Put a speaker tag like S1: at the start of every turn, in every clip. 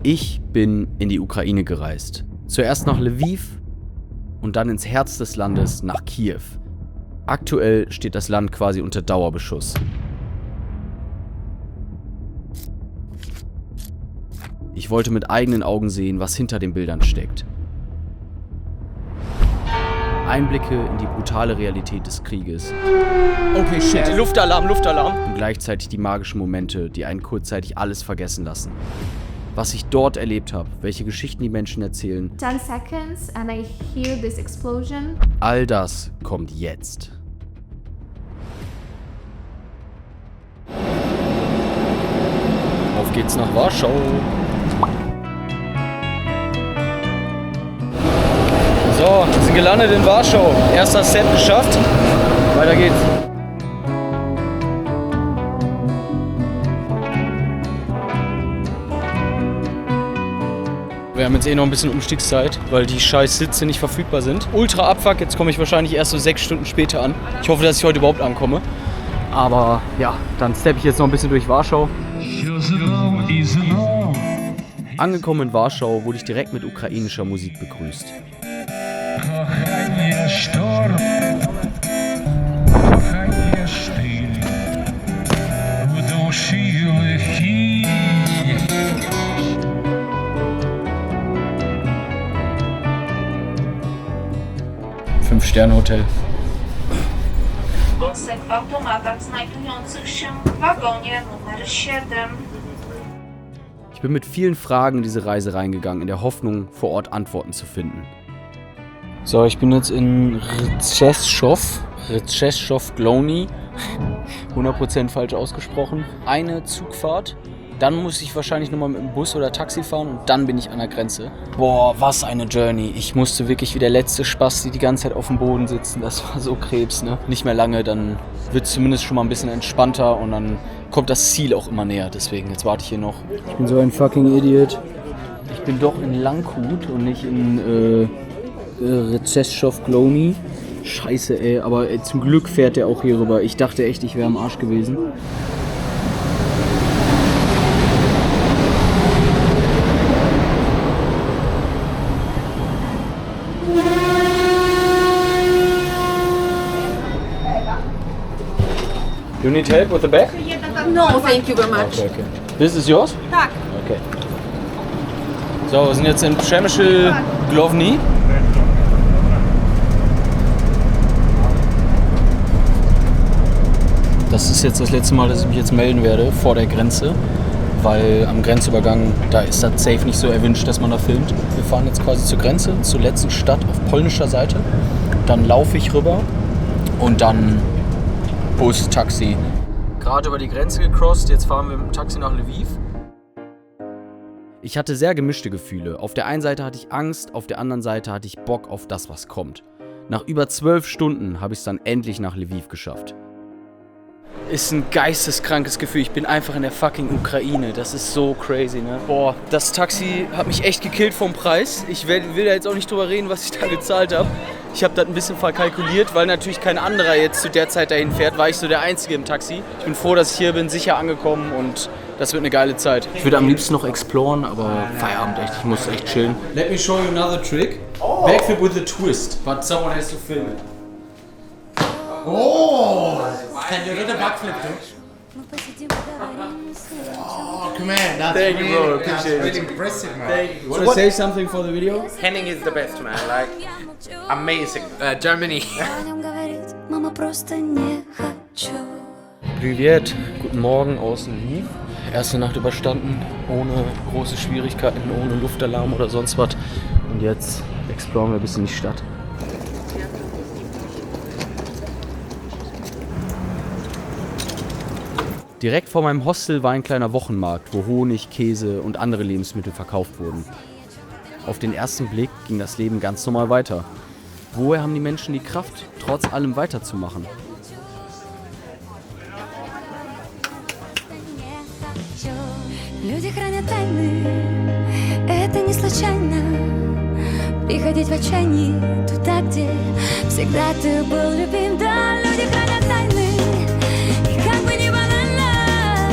S1: Ich bin in die Ukraine gereist. Zuerst nach Lviv und dann ins Herz des Landes nach Kiew. Aktuell steht das Land quasi unter Dauerbeschuss. Ich wollte mit eigenen Augen sehen, was hinter den Bildern steckt. Einblicke in die brutale Realität des Krieges.
S2: Okay, shit, Luftalarm.
S1: Und gleichzeitig die magischen Momente, die einen kurzzeitig alles vergessen lassen. Was ich dort erlebt habe, welche Geschichten die Menschen erzählen.
S3: 10 seconds and I hear this explosion.
S1: All das kommt jetzt.
S2: Auf geht's nach Warschau. So, wir sind gelandet in Warschau. Erster Set geschafft. Weiter geht's. Wir haben jetzt noch ein bisschen Umstiegszeit, weil die scheiß Sitze nicht verfügbar sind. Ultra Abfuck, jetzt komme ich wahrscheinlich erst so 6 Stunden später an. Ich hoffe, dass ich heute überhaupt ankomme. Aber ja, dann steppe ich jetzt noch ein bisschen durch Warschau.
S1: Angekommen in Warschau wurde ich direkt mit ukrainischer Musik begrüßt.
S2: Fünf-Sterne-Hotel.
S4: Głosek w automatach znajdujących się w wagonie numer 7.
S1: Ich bin mit vielen Fragen in diese Reise reingegangen, in der Hoffnung, vor Ort Antworten zu finden.
S2: So, ich bin jetzt in Rzeszów Glony. 100% falsch ausgesprochen. Eine Zugfahrt. Dann muss ich wahrscheinlich nochmal mit dem Bus oder Taxi fahren und dann bin ich an der Grenze. Boah, was eine Journey. Ich musste wirklich wie der letzte Spasti die ganze Zeit auf dem Boden sitzen. Das war so Krebs, ne? Nicht mehr lange, dann wird es zumindest schon mal ein bisschen entspannter und dann kommt das Ziel auch immer näher. Deswegen, jetzt warte ich hier noch. Ich bin so ein fucking Idiot. Ich bin doch in Lankhut und nicht in Rzeszów Glony. Scheiße, ey. Aber zum Glück fährt der auch hier rüber. Ich dachte echt, ich wäre am Arsch gewesen. You need help with the bag?
S5: No, thank you very much.
S2: Okay. This is yours?
S5: Tak.
S2: Okay. So, wir sind jetzt in Przemysl Główny. Das ist jetzt das letzte Mal, dass ich mich jetzt melden werde vor der Grenze, weil am Grenzübergang, da ist das safe nicht so erwünscht, dass man da filmt. Wir fahren jetzt quasi zur Grenze, zur letzten Stadt auf polnischer Seite. Dann laufe ich rüber und dann Bus, Taxi. Gerade über die Grenze gecrossed, jetzt fahren wir mit dem Taxi nach Lviv.
S1: Ich hatte sehr gemischte Gefühle. Auf der einen Seite hatte ich Angst, auf der anderen Seite hatte ich Bock auf das, was kommt. Nach über 12 Stunden habe ich es dann endlich nach Lviv geschafft.
S2: Ist ein geisteskrankes Gefühl. Ich bin einfach in der fucking Ukraine. Das ist so crazy, ne? Boah, das Taxi hat mich echt gekillt vom Preis. Ich will da jetzt auch nicht drüber reden, was ich da gezahlt habe. Ich habe das ein bisschen verkalkuliert, weil natürlich kein anderer jetzt zu der Zeit dahin fährt, war ich so der Einzige im Taxi. Ich bin froh, dass ich hier bin, sicher angekommen und das wird eine geile Zeit. Ich würde am liebsten noch exploren, aber Feierabend echt. Ich muss echt chillen. Let me show you another trick. Backflip with a twist, but someone has to film it.
S6: Oh! Can you do the backflip too? Oh, come on, that's
S2: Thank you, bro.
S6: really, that's
S2: Appreciate
S6: really
S2: it.
S6: impressive, man.
S2: Thank you. Want to say something for the video?
S6: Henning is the best, man. Like, amazing. Germany.
S2: Privet, guten Morgen aus Lviv. Erste Nacht überstanden, ohne große Schwierigkeiten, ohne Luftalarm oder sonst was. Und jetzt exploren wir ein bisschen die Stadt.
S1: Direkt vor meinem Hostel war ein kleiner Wochenmarkt, wo Honig, Käse und andere Lebensmittel verkauft wurden. Auf den ersten Blick ging das Leben ganz normal weiter. Woher haben die Menschen die Kraft, trotz allem weiterzumachen?
S7: Люди хранят тайны, это не случайно. Приходить в отчаянии туда, где всегда ты был любим. Да, люди хранят тайны, и как бы ни банально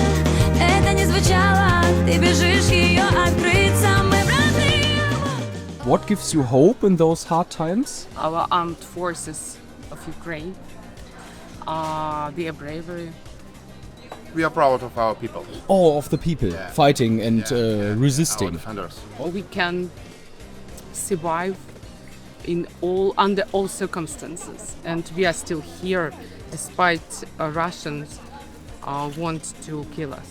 S7: это не звучало, ты бежишь ее открыть.
S2: What gives you hope in those hard times?
S8: Our armed forces of Ukraine, their bravery.
S6: We are proud of our people,
S2: Oh, of the people fighting and
S6: our
S2: resisting.
S6: defenders.
S8: We can survive under all circumstances, and we are still here despite Russians want to kill us.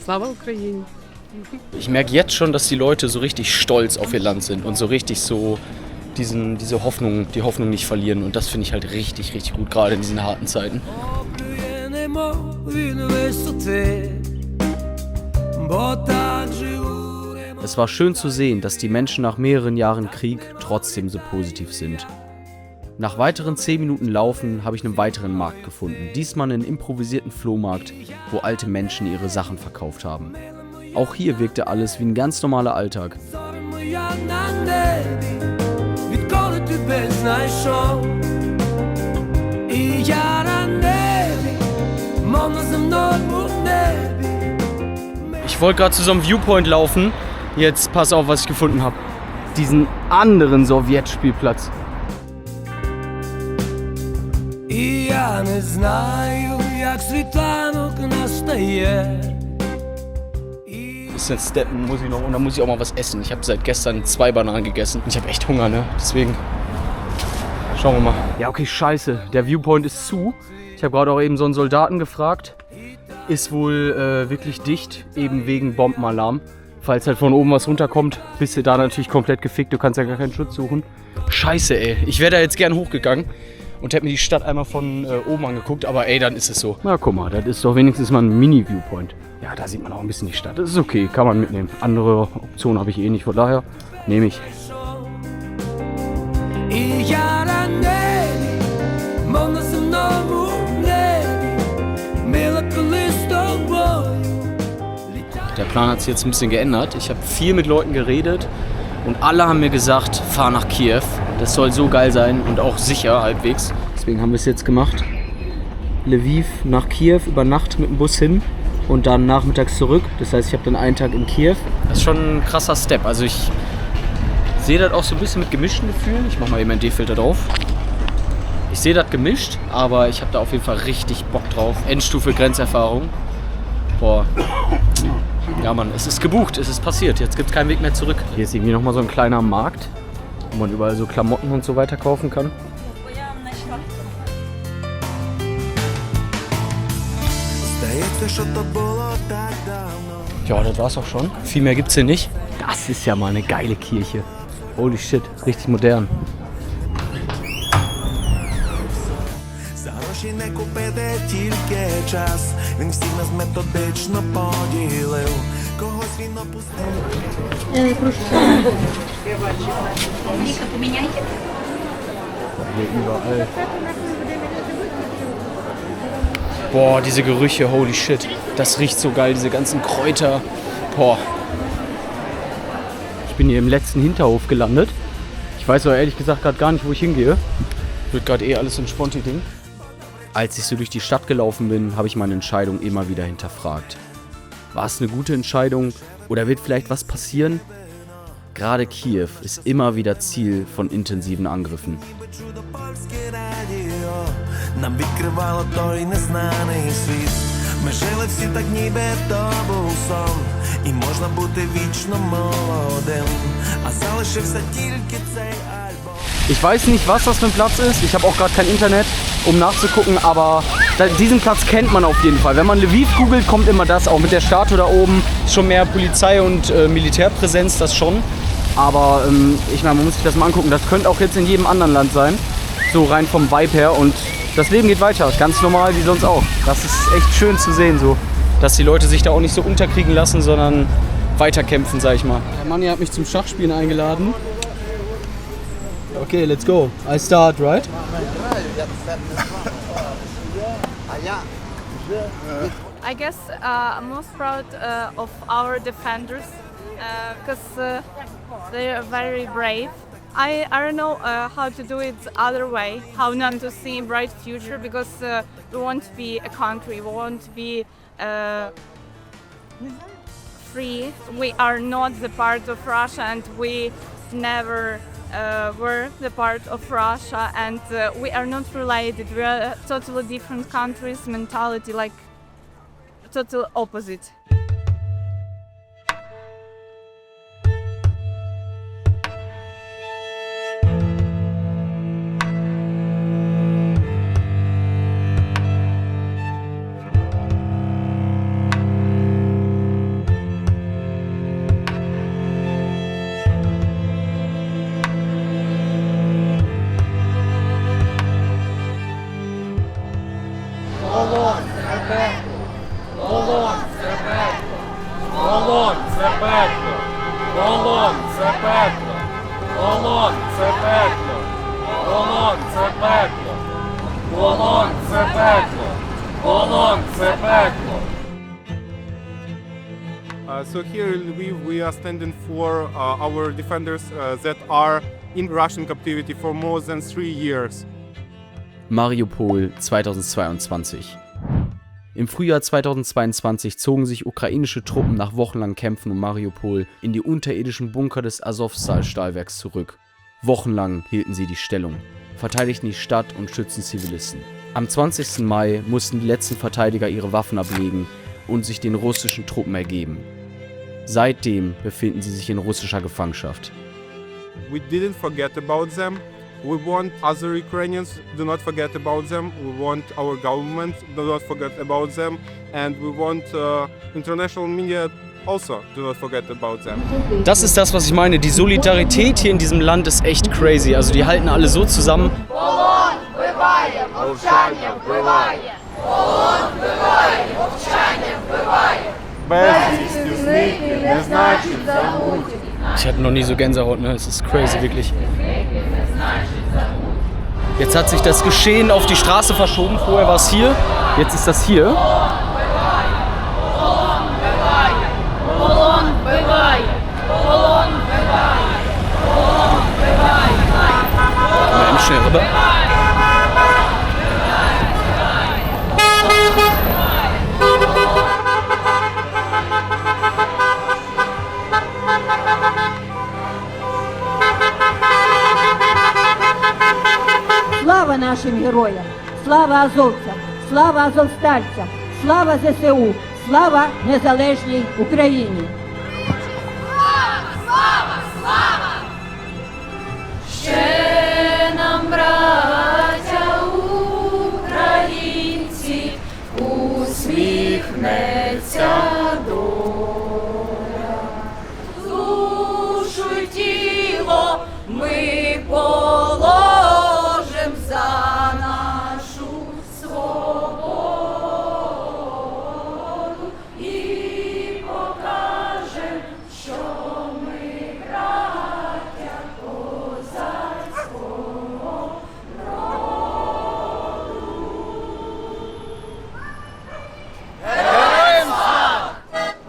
S8: Slava Ukraini!
S2: Ich merke jetzt schon, dass die Leute so richtig stolz auf ihr Land sind und so richtig so diese Hoffnung, die Hoffnung nicht verlieren. Und das finde ich halt richtig, richtig gut, gerade in diesen harten Zeiten.
S1: Es war schön zu sehen, dass die Menschen nach mehreren Jahren Krieg trotzdem so positiv sind. Nach weiteren 10 Minuten Laufen habe ich einen weiteren Markt gefunden, diesmal einen improvisierten Flohmarkt, wo alte Menschen ihre Sachen verkauft haben. Auch hier wirkte alles wie ein ganz normaler Alltag.
S2: Ich wollte gerade zu so einem Viewpoint laufen. Jetzt pass auf, was ich gefunden habe. Diesen anderen Sowjetspielplatz. Bisschen steppen muss ich noch und dann muss ich auch mal was essen. Ich habe seit gestern 2 Bananen gegessen und ich habe echt Hunger, ne? Deswegen schauen wir mal.
S1: Ja, okay, scheiße. Der Viewpoint ist zu. Ich habe gerade auch eben so einen Soldaten gefragt. Ist wohl wirklich dicht, eben wegen Bombenalarm. Falls halt von oben was runterkommt, bist du da natürlich komplett gefickt. Du kannst ja gar keinen Schutz suchen.
S2: Scheiße, ey. Ich wäre da jetzt gern hochgegangen und hätte mir die Stadt einmal von oben angeguckt, aber ey, dann ist es so.
S1: Na guck mal, das ist doch wenigstens mal ein Mini-Viewpoint. Ja, da sieht man auch ein bisschen die Stadt. Das ist okay, kann man mitnehmen. Andere Optionen habe ich eh nicht, von daher nehme ich.
S2: Der Plan hat sich jetzt ein bisschen geändert. Ich habe viel mit Leuten geredet und alle haben mir gesagt, fahr nach Kiew. Das soll so geil sein und auch sicher halbwegs.
S1: Deswegen haben wir es jetzt gemacht. Lviv nach Kiew, über Nacht mit dem Bus hin und dann nachmittags zurück. Das heißt, ich habe dann einen Tag in Kiew.
S2: Das ist schon ein krasser Step. Also ich sehe das auch so ein bisschen mit gemischten Gefühlen. Ich mache mal eben einen D-Filter drauf. Ich sehe das gemischt, aber ich habe da auf jeden Fall richtig Bock drauf. Endstufe Grenzerfahrung. Boah. Ja Mann, es ist gebucht, es ist passiert. Jetzt gibt es keinen Weg mehr zurück.
S1: Hier ist irgendwie nochmal so ein kleiner Markt, wo man überall so Klamotten und so weiter kaufen kann.
S2: Ja, das war's auch schon. Viel mehr gibt's hier nicht.
S1: Das ist ja mal eine geile Kirche. Holy shit, richtig modern.
S9: Не купити тільки час, він всіх нас методично поділив, когось він опустив.
S2: Boah, diese Gerüche, holy shit. Das riecht so geil, diese ganzen Kräuter. Boah.
S1: Ich bin hier im letzten Hinterhof gelandet. Ich weiß aber ehrlich gesagt gerade gar nicht, wo ich hingehe.
S2: Wird gerade eh alles so ein Sponti-Ding.
S1: Als ich so durch die Stadt gelaufen bin, habe ich meine Entscheidung immer wieder hinterfragt. War es eine gute Entscheidung oder wird vielleicht was passieren? Gerade Kiew ist immer wieder Ziel von intensiven Angriffen. Ich weiß nicht, was das für ein Platz ist. Ich habe auch gerade kein Internet, um nachzugucken, aber diesen Platz kennt man auf jeden Fall. Wenn man Lviv googelt, kommt immer das, auch mit der Statue da oben.
S2: Schon mehr Polizei und Militärpräsenz, das schon.
S1: Aber ich meine, man muss sich das mal angucken. Das könnte auch jetzt in jedem anderen Land sein, so rein vom Vibe her. Und das Leben geht weiter, ganz normal wie sonst auch. Das ist echt schön zu sehen, so.
S2: Dass die Leute sich da auch nicht so unterkriegen lassen, sondern weiterkämpfen, sag ich mal.
S1: Der Manni hat mich zum Schachspielen eingeladen. Okay, let's go. I start, right?
S10: I guess I'm most proud of our defenders because they are very brave. I don't know how to do it the other way, how not to see a bright future, because we want to be a country, we want to be free. We are not the part of Russia, and we never were the part of Russia, and we are not related. We are totally different countries, mentality like total opposite.
S11: So here in Lviv we are standing for our defenders that are in Russian captivity for more than 3 years.
S1: Mariupol 2022. Im Frühjahr 2022 zogen sich ukrainische Truppen nach wochenlangen Kämpfen um Mariupol in die unterirdischen Bunker des Azovstal-Stahlwerks zurück. Wochenlang hielten sie die Stellung, verteidigten die Stadt und schützten Zivilisten. Am 20. Mai mussten die letzten Verteidiger ihre Waffen ablegen und sich den russischen Truppen ergeben. Seitdem befinden sie sich in russischer Gefangenschaft.
S11: We didn't forget about them. We want other Ukrainians do not forget about them. We want our government do not forget about them. And we want international media also do not forget about them.
S2: Das ist das, was ich meine. Die Solidarität hier in diesem Land ist echt crazy. Also die halten alle so zusammen. Ich hatte noch nie so Gänsehaut, ne? Es ist crazy, wirklich. Jetzt hat sich das Geschehen auf die Straße verschoben. Vorher war es hier, jetzt ist das hier. Mal eben schnell rüber.
S12: Слава нашим героям! Слава азовцям! Слава азовстальцям! Слава ЗСУ! Слава незалежній Україні!
S7: Слава! Слава! Ще нам, браття українці, усміхнеться доля. Душу й тіло ми положимо за нашу свободу і покажем, що ми браття козацького роду. Героям слава!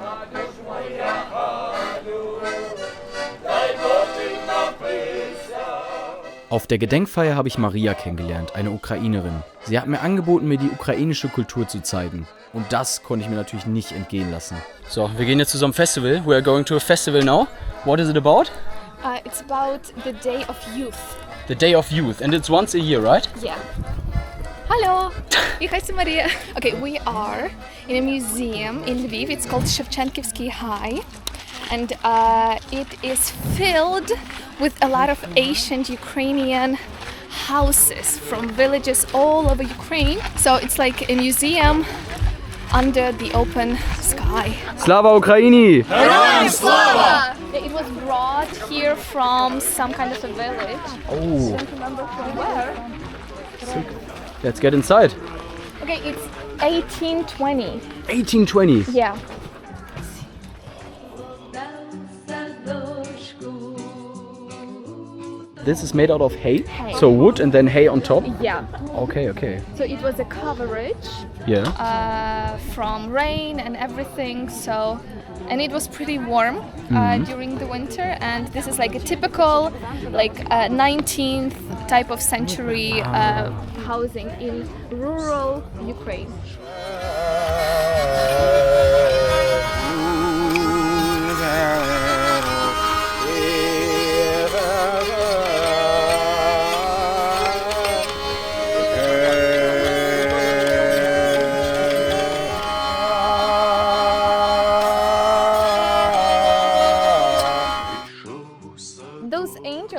S7: Радіш моя, Галю, дай Бог їм напися.
S1: Auf der Gedenkfeier habe ich Maria kennengelernt, eine Ukrainerin. Sie hat mir angeboten, mir die ukrainische Kultur zu zeigen. Und das konnte ich mir natürlich nicht entgehen lassen.
S2: So, wir gehen jetzt zu so einem Festival. We are going to a festival now. What is it about?
S13: It's about the Day of Youth.
S2: The Day of Youth. And it's once a year, right?
S13: Yeah. Hello, ich heiße Maria. Okay, we are in a museum in Lviv. It's called Shevchenkivsky High. And it is filled with a lot of ancient Ukrainian houses from villages all over Ukraine. So it's like a museum under the open sky.
S2: Slava Ukraini!
S13: Heroям slava! It was brought here from some kind of a village.
S2: Oh.
S13: I don't remember from where.
S2: Let's get inside.
S13: Okay, it's 1820.
S2: 1820.
S13: Yeah.
S1: This is made out of hay?
S13: Hay.
S1: So wood and then hay on top?
S13: Yeah.
S1: Okay, okay.
S13: So it was a coverage
S1: Yeah.
S13: from rain and everything. So, and it was pretty warm during the winter. And this is like a typical, like 19th type of century housing in rural Ukraine.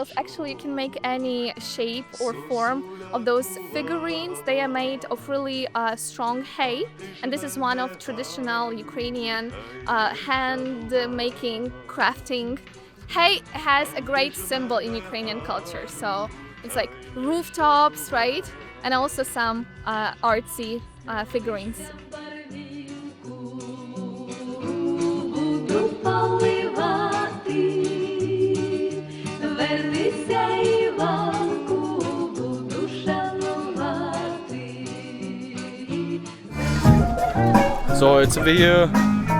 S13: details. Actually, you can make any shape or form of those figurines. They are made of really strong hay, and this is one of traditional Ukrainian hand-making, crafting. Hay has a great symbol in Ukrainian culture, so it's like rooftops, right? And also some artsy figurines.
S1: So, jetzt sind wir hier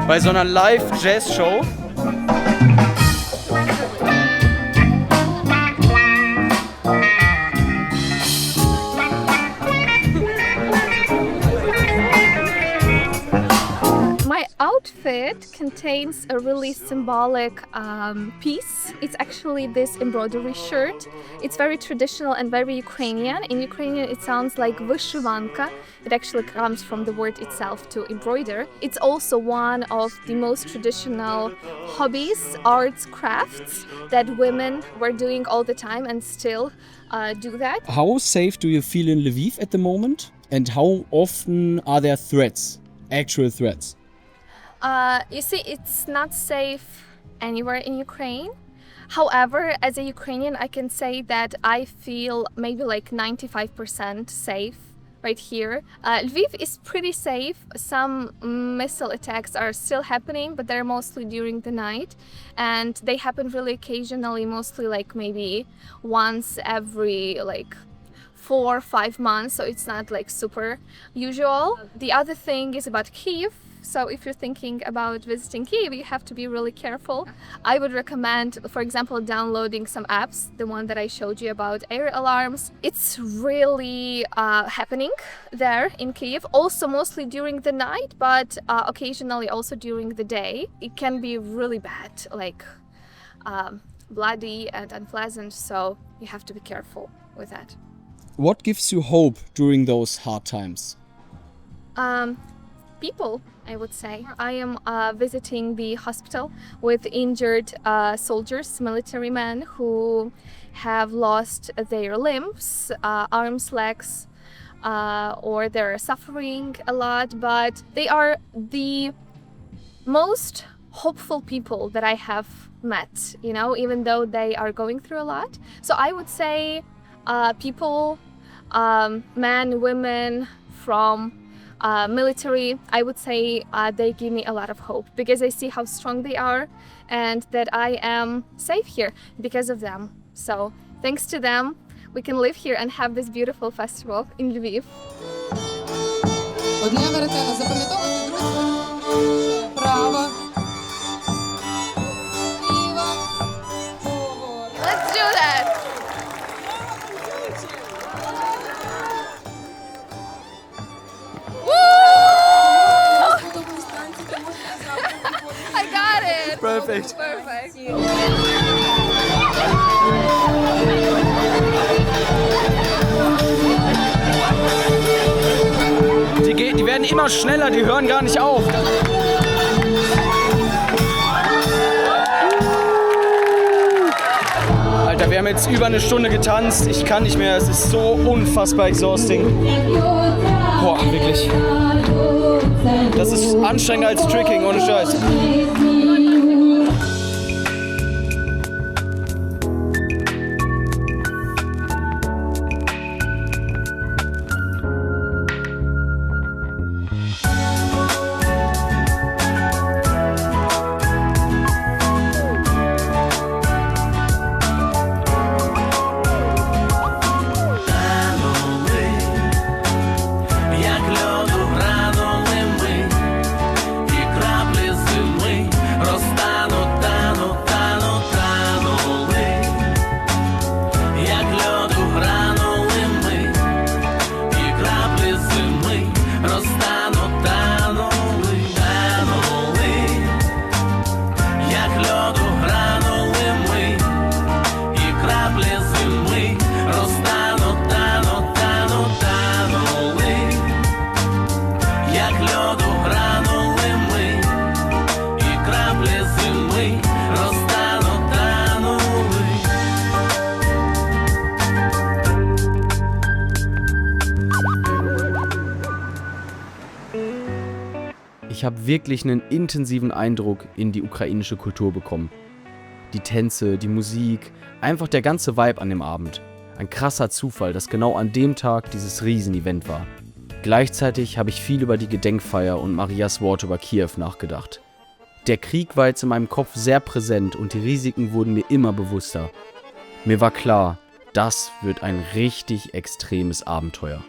S1: bei so einer Live-Jazz-Show.
S13: My outfit contains a really symbolic piece. It's actually this embroidery shirt. It's very traditional and very Ukrainian. In Ukrainian, it sounds like vyshivanka. It actually comes from the word itself, to embroider. It's also one of the most traditional hobbies, arts, crafts that women were doing all the time and still do that.
S2: How safe do you feel in Lviv at the moment? And how often are there threats, actual threats?
S13: You see, it's not safe anywhere in Ukraine. However, as a Ukrainian, I can say that I feel maybe like 95% safe right here. Lviv is pretty safe. Some missile attacks are still happening, but they're mostly during the night. And they happen really occasionally, mostly like maybe once every like 4 or 5 months. So it's not like super usual. The other thing is about Kyiv. So if you're thinking about visiting Kyiv, you have to be really careful. I would recommend, for example, downloading some apps, the one that I showed you about air alarms. It's really happening there in Kyiv, also mostly during the night, but occasionally also during the day. It can be really bad, like bloody and unpleasant, so you have to be careful with that.
S2: What gives you hope during those hard times?
S13: People, I would say. I am visiting the hospital with injured soldiers, military men who have lost their limbs, arms, legs, or they're suffering a lot, but they are the most hopeful people that I have met, you know, even though they are going through a lot. So I would say people, men, women from military, I would say they give me a lot of hope because I see how strong they are and that I am safe here because of them. So thanks to them, we can live here and have this beautiful festival in Lviv.
S14: Одне веретено запам'ятовуйте, друзі. Право. Ліво.
S13: Let's do that! I got it!
S1: Perfect.
S13: Perfect.
S1: Die werden immer schneller, die hören gar nicht auf. Alter, wir haben jetzt über eine Stunde getanzt. Ich kann nicht mehr, es ist so unfassbar exhausting. Boah, wirklich. Das ist anstrengender als Tricking, ohne Scheiß.
S9: Як льоду градом ми, і краплі зими
S1: habe wirklich einen intensiven Eindruck in die ukrainische Kultur bekommen. Die Tänze, die Musik, einfach der ganze Vibe an dem Abend. Ein krasser Zufall, dass genau an dem Tag dieses Riesenevent war. Gleichzeitig habe ich viel über die Gedenkfeier und Marias Worte über Kiew nachgedacht. Der Krieg war jetzt in meinem Kopf sehr präsent und die Risiken wurden mir immer bewusster. Mir war klar, das wird ein richtig extremes Abenteuer.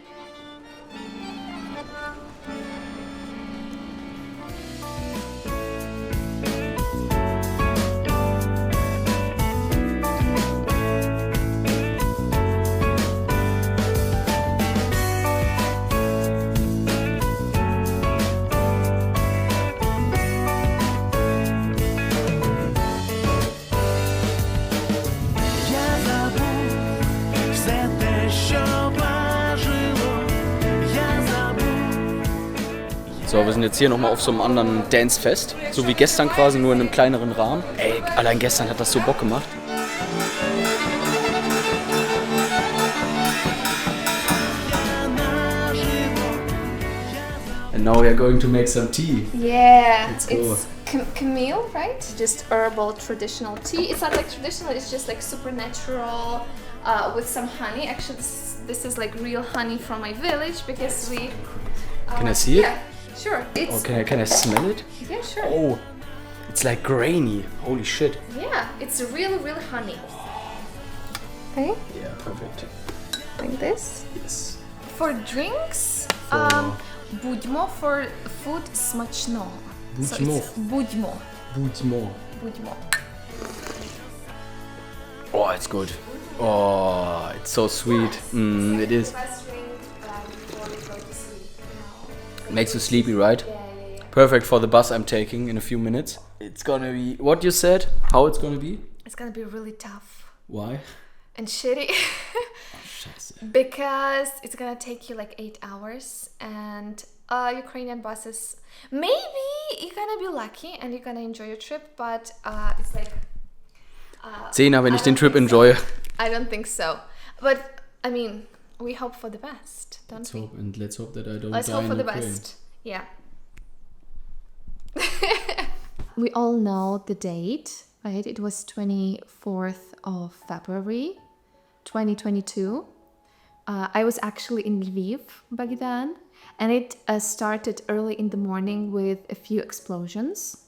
S1: So, wir sind jetzt hier nochmal auf so einem anderen Dancefest. So wie gestern quasi, nur in einem kleineren Rahmen. Ey, allein gestern hat das so Bock gemacht. And now we are going to make some tea.
S13: Yeah,
S1: Let's go.
S13: it's Camille, right? Just herbal traditional tea. It's not like traditional, it's just like supernatural with some honey. Actually, this is like real honey from my village because we...
S1: Can I see it?
S13: Yeah, sure. It's,
S1: Oh, can I smell it?
S13: Yeah, sure.
S1: Oh, it's like grainy. Holy shit.
S13: Yeah, it's real honey. Okay,
S1: Yeah, perfect.
S13: like this.
S1: Yes.
S13: For drinks, budmo. For food, smaczno. So
S1: Budmo.
S13: it's budmo.
S1: Budmo. Oh, it's good. Oh, it's so sweet. It is. Makes you sleepy, right? Perfect for the bus I'm taking in a few minutes. It's gonna be what you said. How it's gonna be?
S13: It's gonna be really tough
S1: Why?
S13: and shitty
S1: Scheiße.
S13: because it's gonna take you like 8 hours and Ukrainian buses. Maybe you're gonna be lucky and you're gonna enjoy your trip, but it's like.
S1: Zehner, wenn ich den Trip
S13: think so.
S1: enjoy.
S13: I don't think so, but I mean, we hope for the best, don't
S1: Let's
S13: we?
S1: hope and let's hope that I don't
S13: Let's
S1: die
S13: hope
S1: in
S13: for the
S1: Ukraine.
S13: best. Yeah. We all know the date, right? It was 24th of February, 2022. I was actually in Lviv back then, and it started early in the morning with a few explosions.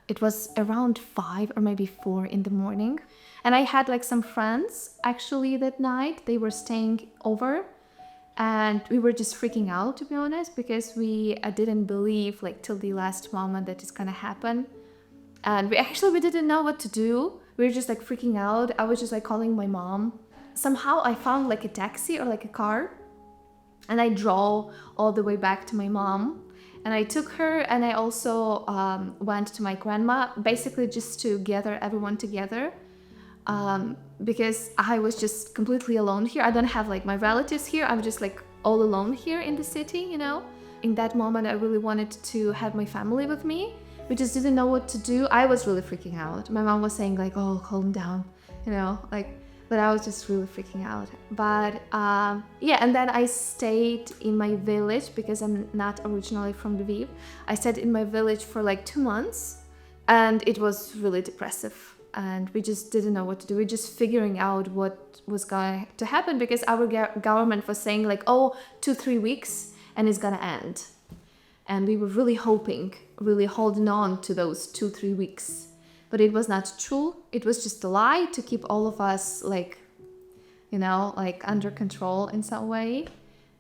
S13: It was around 5 or maybe 4 in the morning. And I had like some friends actually that night. They were staying over and we were just freaking out, to be honest, because we didn't believe like till the last moment that it's gonna happen. And we didn't know what to do. We were just like freaking out. I was just like calling my mom. Somehow I found like a taxi or like a car and I drove all the way back to my mom. And I took her and I also went to my grandma, basically just to gather everyone together because I was just completely alone here. I don't have like my relatives here. I'm just like all alone here in the city, you know. In that moment, I really wanted to have my family with me. We just didn't know what to do. I was really freaking out. My mom was saying like, oh, calm down, you know, like, but I was just really freaking out. But yeah, and then I stayed in my village because I'm not originally from Lviv. I stayed in my village for like 2 months and it was really depressive and we just didn't know what to do. We're just figuring out what was going to happen because our government was saying like, oh, 2-3 weeks and it's gonna end. And we were really hoping, really holding on to those 2-3 weeks. But it was not true. It was just a lie to keep all of us like, you know, like under control in some way.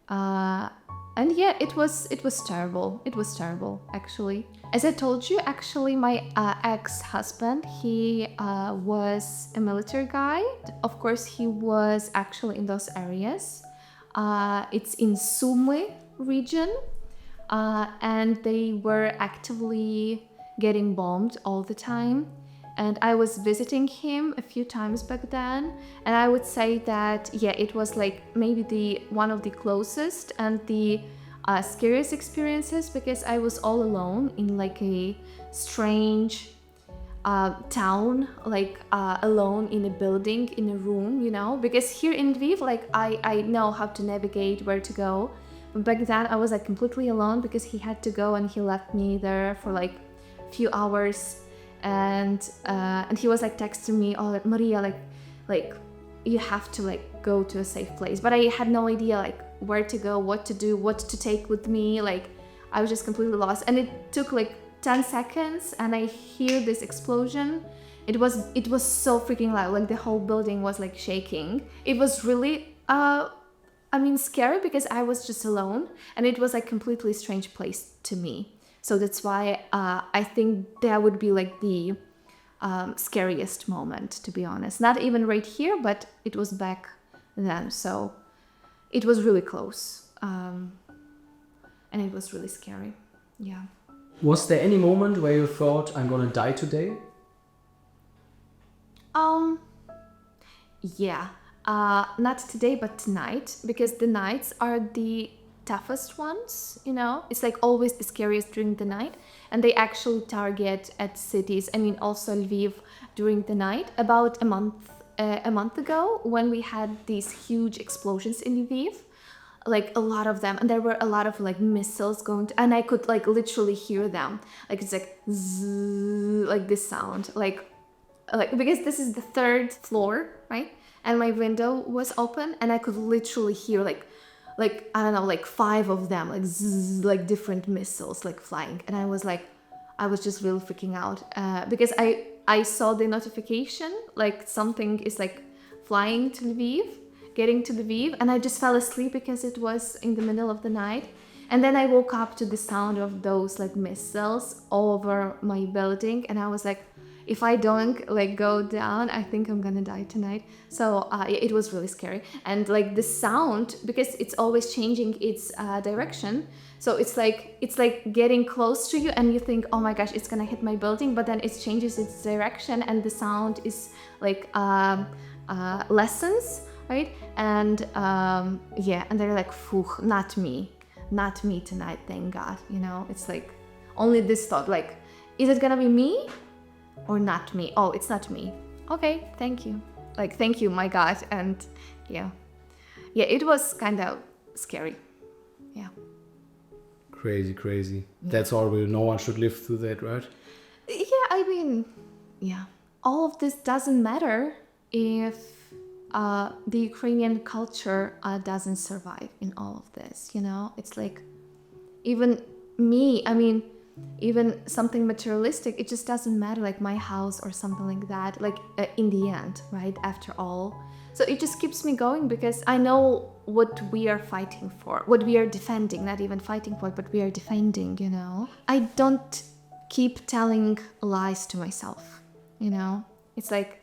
S13: And yeah, it was terrible. It was terrible, actually. As I told you, actually, my ex-husband, he was a military guy. Of course, he was actually in those areas. It's in Sumy region. And they were actively getting bombed all the time. And I was visiting him a few times back then, and I would say that yeah, it was like maybe one of the closest and the scariest experiences because I was all alone in like a strange town, like alone in a building, in a room, you know, because here in Lviv, like I know how to navigate where to go.
S3: back then I was like completely alone because he had to go and he left me there for like a few hours, and he was like texting me, oh, like, Maria, like you have to like go to a safe place. But I had no idea like where to go, what to do, what to take with me. Like I was just completely lost, and it took like 10 seconds and I hear this explosion. It was so freaking loud, like the whole building was like shaking. It was really scary because I was just alone, and it was like completely strange place to me. So that's why I think that would be like the scariest moment, to be honest. Not even right here, but it was back then. So it was really close, and it was really scary. Yeah.
S1: Was there any moment where you thought, I'm gonna die today?
S3: Yeah. Not today, but tonight, because the nights are the toughest ones, you know? It's like always the scariest during the night, and they actually target at cities. I mean, also Lviv during the night. About a month ago, when we had these huge explosions in Lviv, like a lot of them, and there were a lot of like missiles going to, and I could like literally hear them. Like it's like zzz, like this sound, like because this is the 3rd floor, right? And my window was open, and I could literally hear like I don't know, like 5 of them, like zzz, like different missiles like flying. And I was just really freaking out because I saw the notification like something is like flying to Lviv, getting to Lviv, and I just fell asleep because it was in the middle of the night. And then I woke up to the sound of those like missiles over my building, and I was like, if I don't like go down, I think I'm gonna die tonight. So it was really scary. And like the sound, because it's always changing its direction, so it's like getting close to you, and you think, oh my gosh, it's gonna hit my building, but then it changes its direction, and the sound is like lessens, right? And yeah, and they're like, phew, not me tonight, thank God. You know, it's like only this thought, like, is it gonna be me or not me? Oh, it's not me. Okay, thank you. Like, thank you, my God. And yeah, it was kind of scary. Yeah.
S15: Crazy. That's horrible. No one should live through that, right?
S3: Yeah, I mean, yeah. All of this doesn't matter if the Ukrainian culture doesn't survive in all of this, you know? It's like, even me, I mean, even something materialistic, it just doesn't matter, like my house or something like that, like in the end, right? After all. So it just keeps me going because I know what we are fighting for, what we are defending, not even fighting for, but we are defending, you know? I don't keep telling lies to myself, you know? It's like,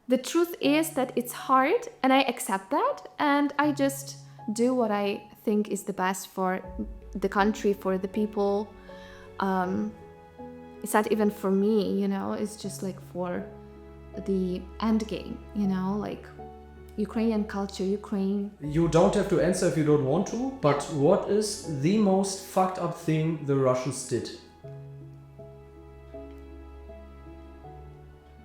S3: the truth is that it's hard, and I accept that, and I just do what I think is the best for the country, for the people. It's not even for me, you know, it's just like for the end game, you know, like Ukrainian culture, Ukraine.
S1: You don't have to answer if you don't want to, but what is the most fucked up thing the Russians did?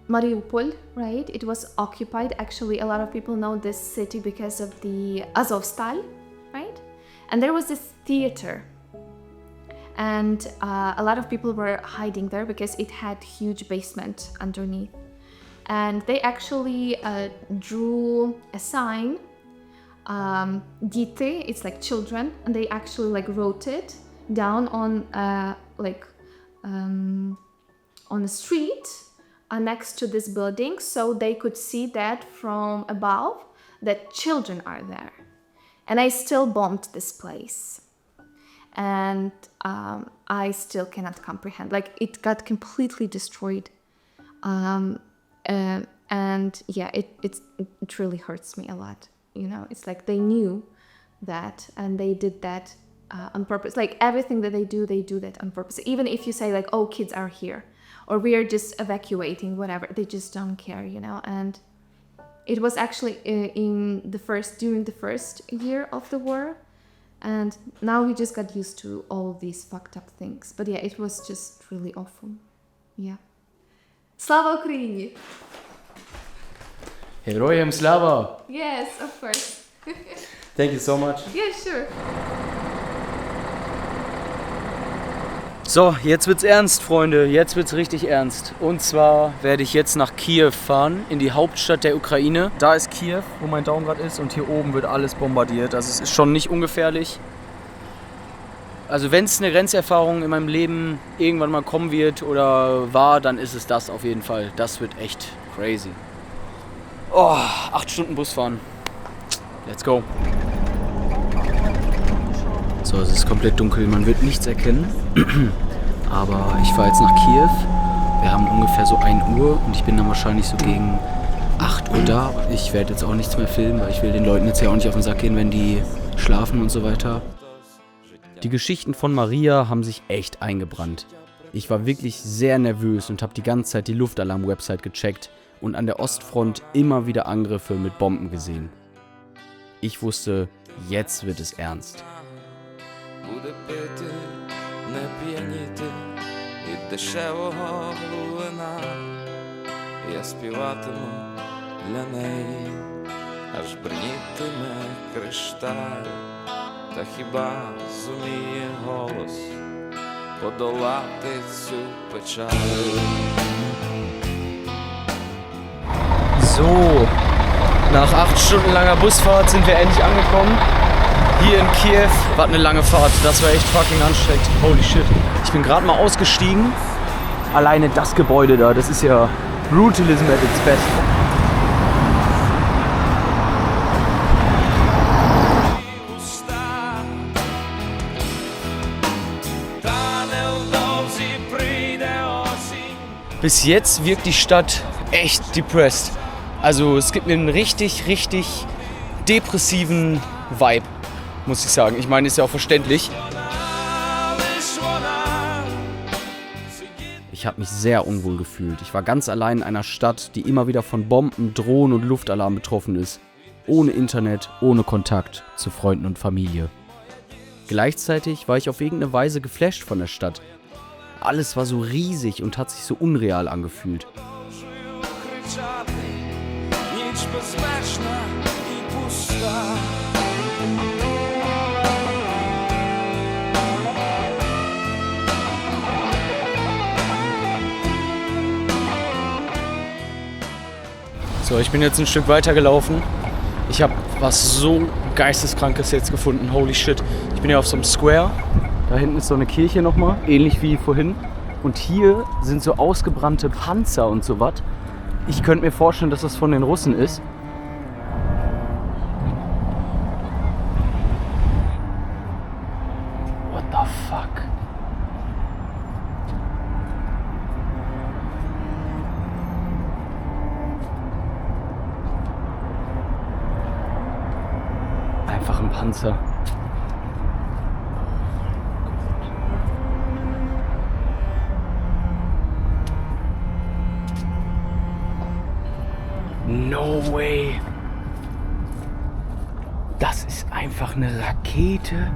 S3: Mariupol, right? It was occupied. Actually, a lot of people know this city because of the Azovstal, right? And there was this theater. And a lot of people were hiding there because it had huge basement underneath. And they actually drew a sign, Dite, it's like children, and they actually like wrote it down on on the street next to this building, so they could see that from above that children are there. And I still bombed this place. And I still cannot comprehend. Like, it got completely destroyed. And yeah, it really hurts me a lot. You know, it's like they knew that, and they did that on purpose. Like, everything that they do that on purpose. Even if you say like, oh, kids are here, or we are just evacuating, whatever, they just don't care, you know. And it was actually during the first year of the war. And now we just got used to all of these fucked up things. But yeah, it was just really awful. Yeah. Slava Ukraini!
S1: Heroyam Slava!
S3: Yes, of course.
S1: Thank you so much.
S3: Yeah, sure.
S2: So, jetzt wird's ernst, Freunde. Jetzt wird's richtig ernst. Und zwar werde ich jetzt nach Kiew fahren, in die Hauptstadt der Ukraine. Da ist Kiew, wo mein Daumen gerade ist, und hier oben wird alles bombardiert. Also es ist schon nicht ungefährlich. Also wenn es eine Grenzerfahrung in meinem Leben irgendwann mal kommen wird oder war, dann ist es das auf jeden Fall. Das wird echt crazy. Oh, 8 Stunden Bus fahren. Let's go. So, es ist komplett dunkel, man wird nichts erkennen. Aber ich fahre jetzt nach Kiew. Wir haben ungefähr so 1 Uhr und ich bin dann wahrscheinlich so gegen 8 Uhr da. Ich werde jetzt auch nichts mehr filmen, weil ich will den Leuten jetzt ja auch nicht auf den Sack gehen, wenn die schlafen und so weiter.
S1: Die Geschichten von Maria haben sich echt eingebrannt. Ich war wirklich sehr nervös und habe die ganze Zeit die Luftalarm-Website gecheckt und an der Ostfront immer wieder Angriffe mit Bomben gesehen. Ich wusste, jetzt wird es ernst.
S16: Буде пити, не п'яніти від дешевого вина. Я співатиму для неї, аж бринітиме кришталь. Та хіба зуміє голос подолати цю печаль?
S2: So, nach 8 Stunden langer Busfahrt sind wir endlich angekommen. Hier in Kiew. War eine lange Fahrt, das war echt fucking anstrengend. Holy shit. Ich bin gerade mal ausgestiegen. Alleine das Gebäude da, das ist ja Brutalism at its best. Bis jetzt wirkt die Stadt echt depressed. Also es gibt mir einen richtig, richtig depressiven Vibe, muss ich sagen. Ich meine, ist ja auch verständlich.
S1: Ich habe mich sehr unwohl gefühlt. Ich war ganz allein in einer Stadt, die immer wieder von Bomben, Drohnen und Luftalarm betroffen ist. Ohne Internet, ohne Kontakt zu Freunden und Familie. Gleichzeitig war ich auf irgendeine Weise geflasht von der Stadt. Alles war so riesig und hat sich so unreal angefühlt.
S2: So, ich bin jetzt ein Stück weiter gelaufen. Ich habe was so Geisteskrankes jetzt gefunden. Holy shit. Ich bin ja auf so einem Square. Da hinten ist so eine Kirche nochmal, ähnlich wie vorhin. Und hier sind so ausgebrannte Panzer und sowas. Ich könnte mir vorstellen, dass das von den Russen ist. What the fuck? Einfach ein Panzer. No way. Das ist einfach eine Rakete.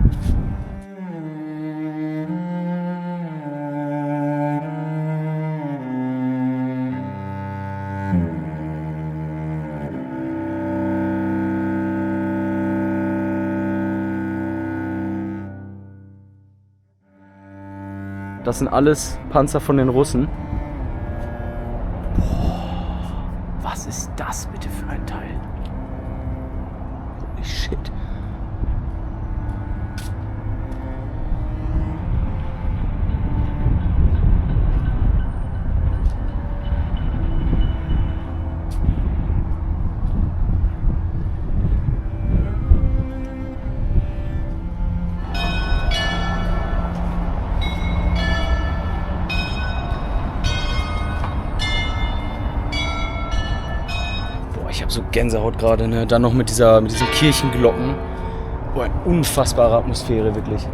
S2: Das sind alles Panzer von den Russen. Was ist das bitte für ein Teil? Holy shit. Ich habe so Gänsehaut gerade, ne? Dann noch mit diesen Kirchenglocken. Boah, eine unfassbare Atmosphäre, wirklich.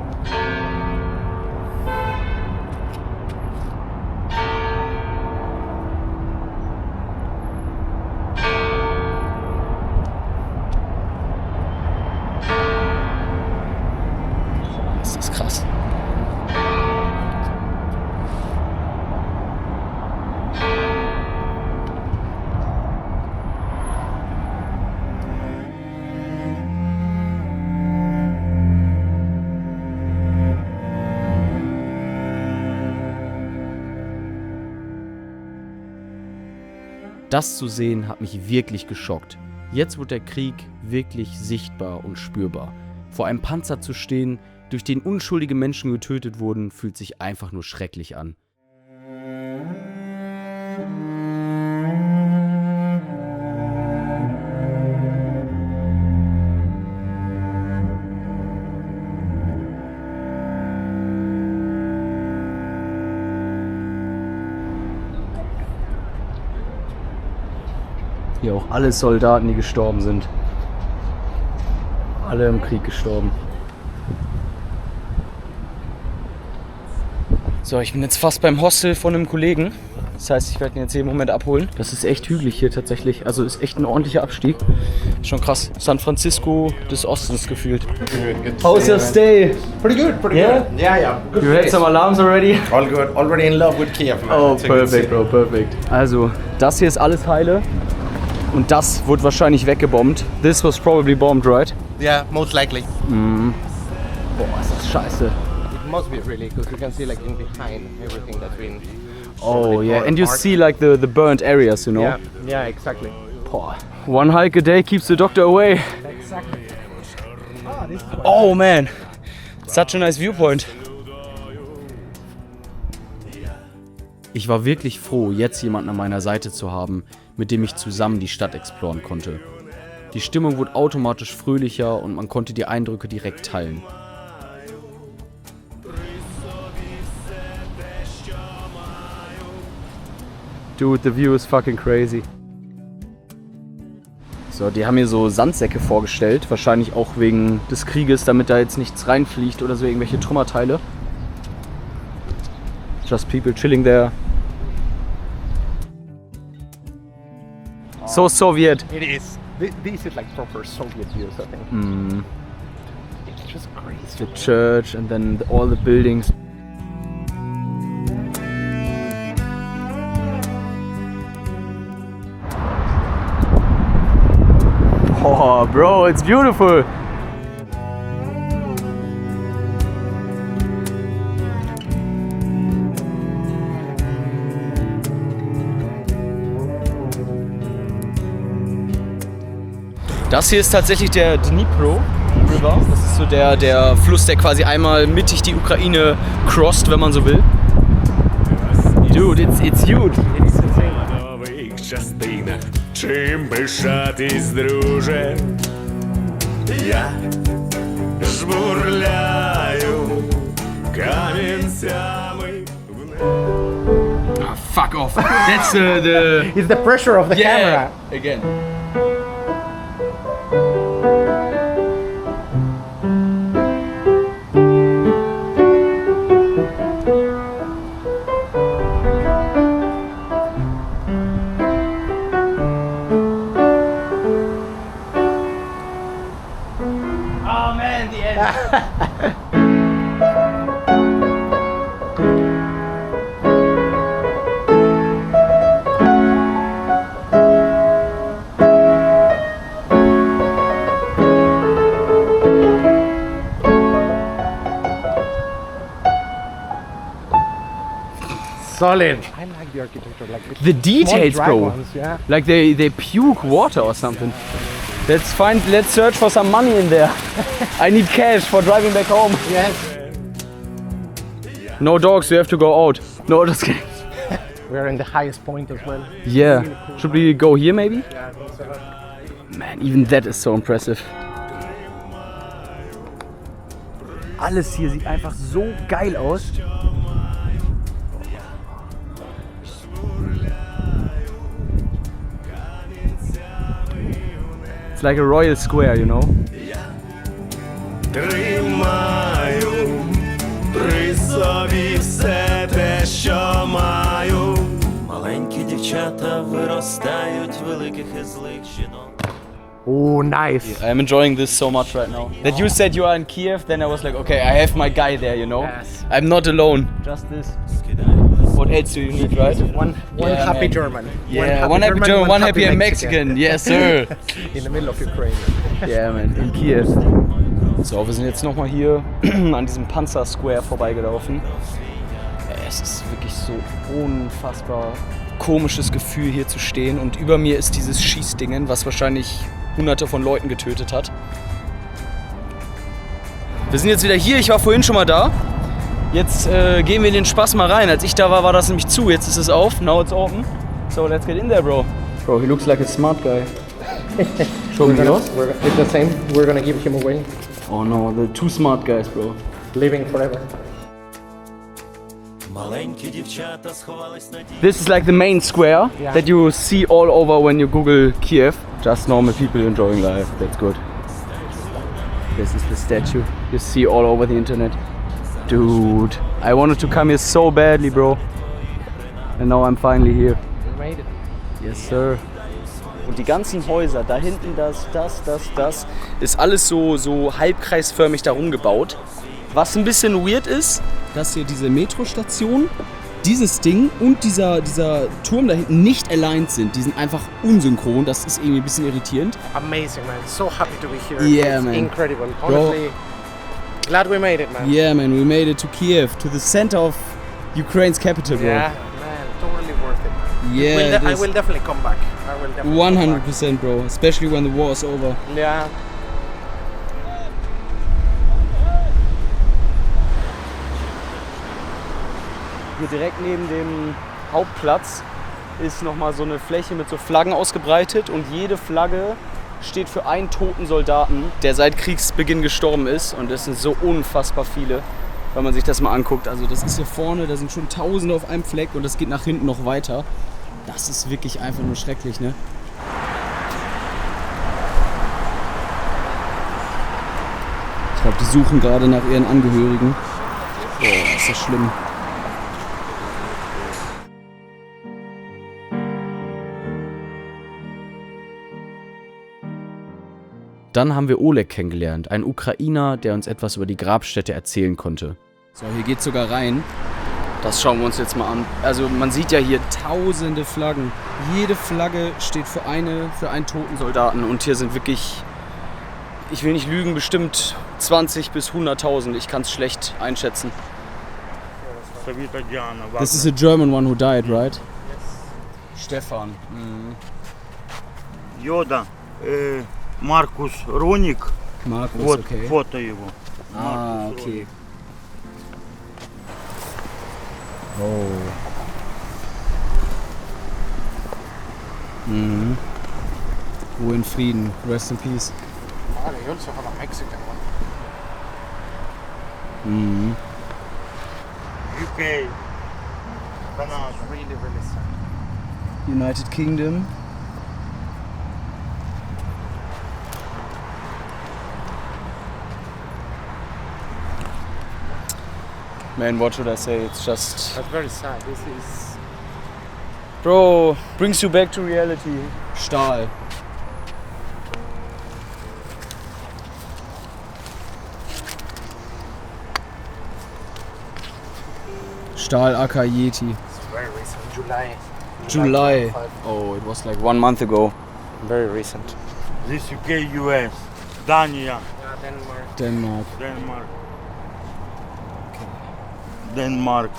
S2: Boah, ist das krass.
S1: Das zu sehen hat mich wirklich geschockt. Jetzt wird der Krieg wirklich sichtbar und spürbar. Vor einem Panzer zu stehen, durch den unschuldige Menschen getötet wurden, fühlt sich einfach nur schrecklich an. Hier auch alle Soldaten, die gestorben sind. Alle im Krieg gestorben. So, ich bin jetzt fast beim Hostel von einem Kollegen. Das heißt, ich werde ihn jetzt jeden Moment abholen. Das ist echt hügelig hier tatsächlich. Also ist echt ein ordentlicher Abstieg. Schon krass. San Francisco des Ostens gefühlt. How's your stay?
S6: Pretty good, pretty
S1: Yeah?
S6: good. Yeah. Good
S1: You had
S6: place.
S1: some alarms already?
S6: All good. Already in love with Kiev, man.
S1: Oh,
S6: It's a good
S1: perfect,
S6: city.
S1: bro, perfect. Also, das hier ist alles heile. Und das wurde wahrscheinlich weggebombt. This was probably bombed, right?
S6: Yeah, most likely.
S1: Mhm. Boah, ist das scheiße.
S6: It must be really, because you can see like in behind everything that's been.
S1: Oh, yeah. And you see like the burnt areas, you know?
S6: Yeah, exactly.
S1: Boah. One hike a day keeps the doctor away.
S6: Exactly.
S1: Oh, man. Such a nice viewpoint. Ich war wirklich froh, jetzt jemanden an meiner Seite zu haben, mit dem ich zusammen die Stadt exploren konnte. Die Stimmung wurde automatisch fröhlicher und man konnte die Eindrücke direkt teilen. Dude, the view is fucking crazy. So, die haben hier so Sandsäcke vorgestellt, wahrscheinlich auch wegen des Krieges, damit da jetzt nichts reinfliegt oder so irgendwelche Trümmerteile. Just people chilling there. So Soviet.
S6: It is. This is like proper Soviet views, I think.
S1: Mm.
S6: It's just crazy.
S1: The church and then all the buildings. Oh, bro, it's beautiful. Das hier ist tatsächlich der Dnipro River. Das ist so der Fluss, der quasi einmal mittig die Ukraine crossed, wenn man so will. Dude, it's huge.
S17: Частинах, чим пишатись, друже, я жбурляю камінцями.
S1: Fuck off. That's the...
S6: It's the pressure of the camera.
S1: Again. Oh man, the end.
S6: Solid. I like the architecture, like
S1: The details,
S6: small
S1: bro.
S6: dragons, yeah.
S1: Like they puke water or something. Let's search for some money in there. I need cash for driving back home.
S6: Yes.
S1: No dogs, we have to go out. No, just kidding.
S6: We're in the highest point as well.
S1: Yeah. Should we go here maybe?
S6: Yeah,
S1: Man, even that is so impressive. Alles hier sieht einfach so geil aus. It's like a royal square, you know?
S17: Тримаю при собі все те, що маю. Маленькі дівчата виростають великих і злих жінок.
S6: Oh, nice.
S1: I'm enjoying this so much right now. That you said you are in Kiev, then I was like, okay, I have my guy there, you know?
S6: Yes.
S1: I'm not alone. Just this. What else do you need, right?
S6: One happy
S1: man.
S6: German.
S1: Yeah, one happy German, one happy Mexican. Yes, sir.
S6: In the middle of Ukraine.
S1: Yeah, man, in Kiev. So, wir sind jetzt nochmal hier an diesem Panzer Square vorbeigelaufen. Es ist wirklich so unfassbar
S2: komisches Gefühl, hier zu stehen. Und über mir ist dieses Schießdingen, was wahrscheinlich hunderte von Leuten getötet hat. Wir sind jetzt wieder hier. Ich war vorhin schon mal da. Jetzt gehen wir in den Spaß mal rein. Als ich da war, war das nämlich zu. Jetzt ist es auf. Now it's open. So let's get in there, bro. Bro, he looks like a smart guy. Show me yours.
S18: It's the same. We're gonna give him away.
S2: Oh no, the two smart guys, bro.
S18: Living forever.
S2: This is like the main square that you see all over when you Google Kiev. Just normal people enjoying life. That's good. This is the statue you see all over the internet. Dude, I wanted to come here so badly, bro. And now I'm finally here.
S18: We made it.
S2: Yes, sir. Und die ganzen Häuser, da hinten das, ist alles so halbkreisförmig darum gebaut. Was ein bisschen weird ist, dass hier diese Metrostation, dieses Ding und dieser Turm da hinten nicht aligned sind. Die sind einfach unsynchron, das ist irgendwie ein bisschen irritierend.
S18: Amazing, man. So happy to be here.
S2: Yeah,
S18: It's
S2: man.
S18: Incredible. Honestly, glad we made it, man.
S2: Yeah, man, we made it to Kiev, to the center of Ukraine's capital, bro.
S18: Yeah, man, totally worth it.
S2: Yeah,
S18: I will definitely come back.
S2: 100%, bro, especially when the war is over.
S18: Yeah.
S2: Hier direkt neben dem Hauptplatz ist nochmal so eine Fläche mit so Flaggen ausgebreitet und jede Flagge steht für einen toten Soldaten, der seit Kriegsbeginn gestorben ist, und das sind so unfassbar viele, wenn man sich das mal anguckt. Also das ist hier vorne, da sind schon Tausende auf einem Fleck und das geht nach hinten noch weiter. Das ist wirklich einfach nur schrecklich, ne? Ich glaube, die suchen gerade nach ihren Angehörigen. Boah, ist das schlimm.
S1: Dann haben wir Oleg kennengelernt, einen Ukrainer, der uns etwas über die Grabstätte erzählen konnte.
S2: So, hier geht's sogar rein. Das schauen wir uns jetzt mal an. Also man sieht ja hier tausende Flaggen. Jede Flagge steht für einen toten Soldaten. Und hier sind wirklich, ich will nicht lügen, bestimmt 20 bis 100.000. Ich kann es schlecht einschätzen. This is a German one who died, right? Yes. Stefan.
S19: Йода. Маркус Роник.
S2: Markus,
S19: Вот
S2: okay.
S19: фото его.
S2: Ah, okay.
S1: Oh.
S2: Mhm. Ruhe in Frieden. Rest in peace.
S18: Oh, they also have a Mexican one.
S2: Mhm.
S19: UK. Canada.
S18: Really, really sad.
S2: United Kingdom. Man, what should I say? It's just...
S18: That's very sad. This is...
S2: Bro, brings you back to reality. Stahl. Stahl aka Yeti.
S18: It's very recent. July.
S2: July. Oh, it was like 1 month ago.
S18: Very recent.
S19: This UK, US. Dania.
S18: Denmark.
S2: Denmark.
S19: Denmark. Denmark.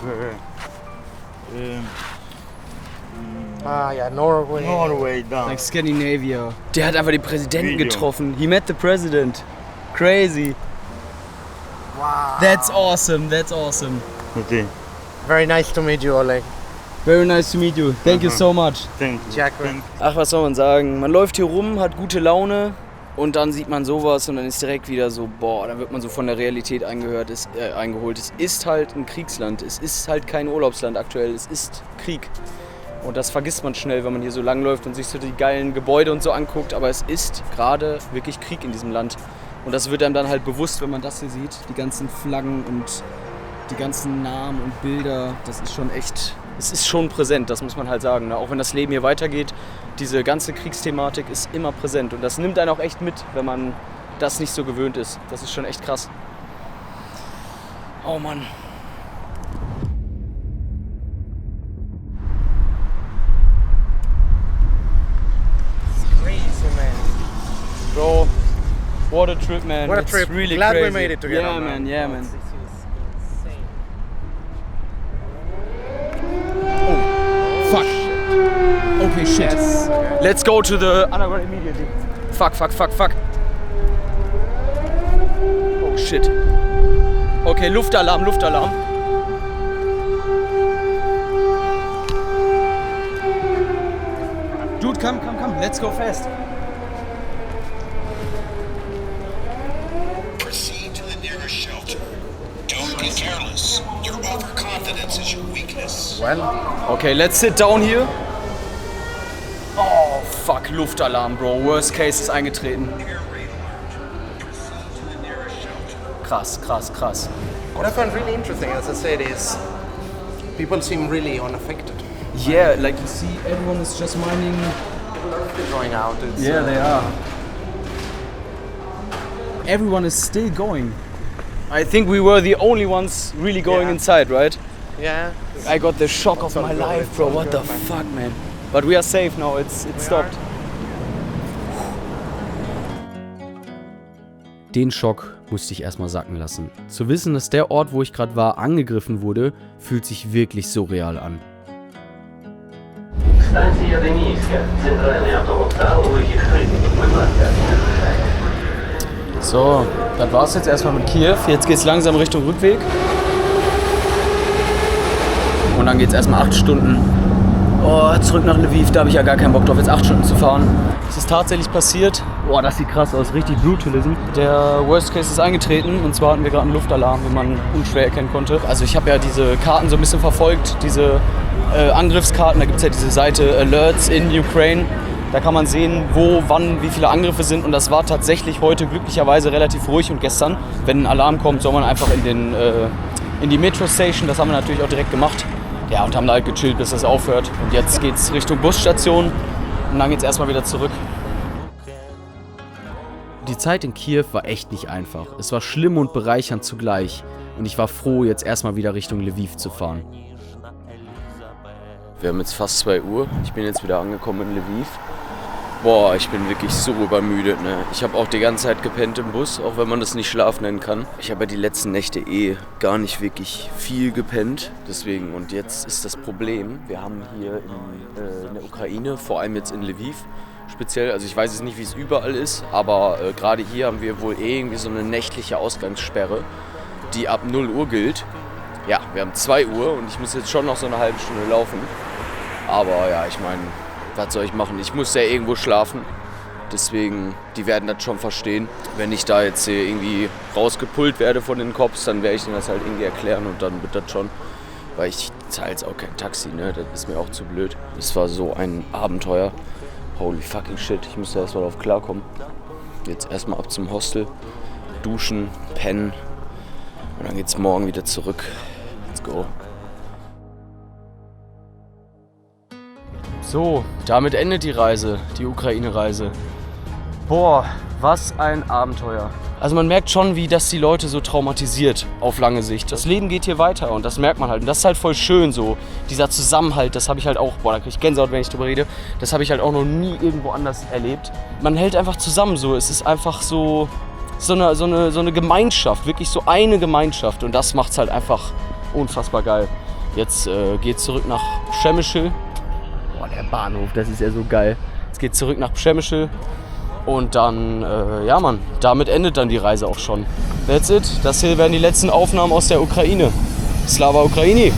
S18: Yeah, Norway.
S19: Norway, da.
S2: Like Scandinavia. Der hat einfach den Präsidenten getroffen. He met the president. Crazy.
S18: Wow.
S2: That's awesome. That's awesome.
S19: Okay.
S18: Very nice to meet you, Oleg.
S2: Very nice to meet you. Thank you so much.
S19: Thank you.
S18: Jack.
S2: Ach, was soll man sagen? Man läuft hier rum, hat gute Laune und dann sieht man sowas und dann ist direkt wieder so, boah, dann wird man so von der Realität eingeholt. Es ist halt ein Kriegsland. Es ist halt kein Urlaubsland aktuell. Es ist Krieg. Und das vergisst man schnell, wenn man hier so langläuft und sich so die geilen Gebäude und so anguckt. Aber es ist gerade wirklich Krieg in diesem Land. Und das wird einem dann halt bewusst, wenn man das hier sieht. Die ganzen Flaggen und die ganzen Namen und Bilder. Das ist schon echt, es ist schon präsent, das muss man halt sagen. Ne? Auch wenn das Leben hier weitergeht, diese ganze Kriegsthematik ist immer präsent. Und das nimmt einen auch echt mit, wenn man das nicht so gewöhnt ist. Das ist schon echt krass. Oh Mann. Bro, what a trip, man.
S18: What a
S2: It's
S18: trip.
S2: Really
S18: Glad
S2: crazy.
S18: we made it together.
S2: Yeah, man. Yeah, man. Oh, fuck. Okay, shit.
S6: Yes.
S2: Let's go to the underground immediately. Fuck. Oh shit. Okay, Luftalarm. Dude, come. Let's go fast.
S20: Proceed to the nearest shelter. Don't be careless. Your overconfidence is your weakness.
S6: Well,
S2: Okay, let's sit down here. Oh, fuck, Luftalarm, Bro. Worst case ist eingetreten. Krass.
S6: what I find really interesting, as I said, is people seem really unaffected.
S2: Yeah, like you see, everyone is just minding.
S6: People are still going out. It's,
S2: Yeah, they are. Everyone is still going. I think we were the only ones really going inside, right?
S6: Yeah.
S2: I got the shock of my life, bro. What the fuck, man? But we are safe now. It stopped.
S1: Den Schock musste ich erstmal sacken lassen. Zu wissen, dass der Ort, wo ich gerade war, angegriffen wurde, fühlt sich wirklich surreal an.
S21: Станція Денійська, центральний автовокзал, вихід Хрипів, будь ласка.
S2: So, das war's jetzt erstmal mit Kiew. Jetzt geht's langsam Richtung Rückweg. Und dann geht's erstmal 8 Stunden. Oh, zurück nach Lviv, da habe ich ja gar keinen Bock drauf, jetzt 8 Stunden zu fahren. Es ist tatsächlich passiert. Boah, das sieht krass aus, richtig Brutalism. Der Worst Case ist eingetreten und zwar hatten wir gerade einen Luftalarm, wie man unschwer erkennen konnte. Also ich habe ja diese Karten so ein bisschen verfolgt, diese Angriffskarten. Da gibt es ja diese Seite Alerts in Ukraine. Da kann man sehen, wo, wann, wie viele Angriffe sind und das war tatsächlich heute glücklicherweise relativ ruhig und gestern. Wenn ein Alarm kommt, soll man einfach in die Metro Station, das haben wir natürlich auch direkt gemacht. Ja, und haben da halt gechillt, bis das aufhört. Und jetzt geht's Richtung Busstation und dann geht's erstmal wieder zurück.
S1: Die Zeit in Kiew war echt nicht einfach. Es war schlimm und bereichernd zugleich. Und ich war froh, jetzt erstmal wieder Richtung Lviv zu fahren.
S2: Wir haben jetzt fast 2 Uhr. Ich bin jetzt wieder angekommen in Lviv. Boah, ich bin wirklich so übermüdet, ne? Ich habe auch die ganze Zeit gepennt im Bus, auch wenn man das nicht Schlaf nennen kann. Ich habe ja die letzten Nächte gar nicht wirklich viel gepennt. Deswegen, und jetzt ist das Problem, wir haben hier in der Ukraine, vor allem jetzt in Lviv speziell, also ich weiß jetzt nicht, wie es überall ist, aber gerade hier haben wir wohl irgendwie so eine nächtliche Ausgangssperre, die ab 0 Uhr gilt. Ja, wir haben 2 Uhr und ich muss jetzt schon noch so eine halbe Stunde laufen. Aber ja, ich meine, was soll ich machen? Ich muss ja irgendwo schlafen. Deswegen, die werden das schon verstehen. Wenn ich da jetzt irgendwie rausgepullt werde von den Cops, dann werde ich denen das halt irgendwie erklären und dann wird das schon. Weil ich zahle jetzt auch kein Taxi, ne? Das ist mir auch zu blöd. Es war so ein Abenteuer. Holy fucking shit, ich muss da erstmal drauf klarkommen. Jetzt erstmal ab zum Hostel, duschen, pennen und dann geht's morgen wieder zurück. Let's go. So, damit endet die Reise, die Ukraine-Reise. Boah, was ein Abenteuer. Also man merkt schon, wie das die Leute so traumatisiert auf lange Sicht. Das Leben geht hier weiter und das merkt man halt. Und das ist halt voll schön so. Dieser Zusammenhalt, das habe ich halt auch, boah, da kriege ich Gänsehaut, wenn ich drüber rede. Das habe ich halt auch noch nie irgendwo anders erlebt. Man hält einfach zusammen so. Es ist einfach so eine Gemeinschaft, wirklich so eine Gemeinschaft. Und das macht es halt einfach unfassbar geil. Jetzt geht's zurück nach Przemyśl. Boah, der Bahnhof, das ist ja so geil. Jetzt geht's zurück nach Przemyśl. Und dann, ja Mann, damit endet dann die Reise auch schon. That's it. Das hier werden die letzten Aufnahmen aus der Ukraine. Slava Ukraini!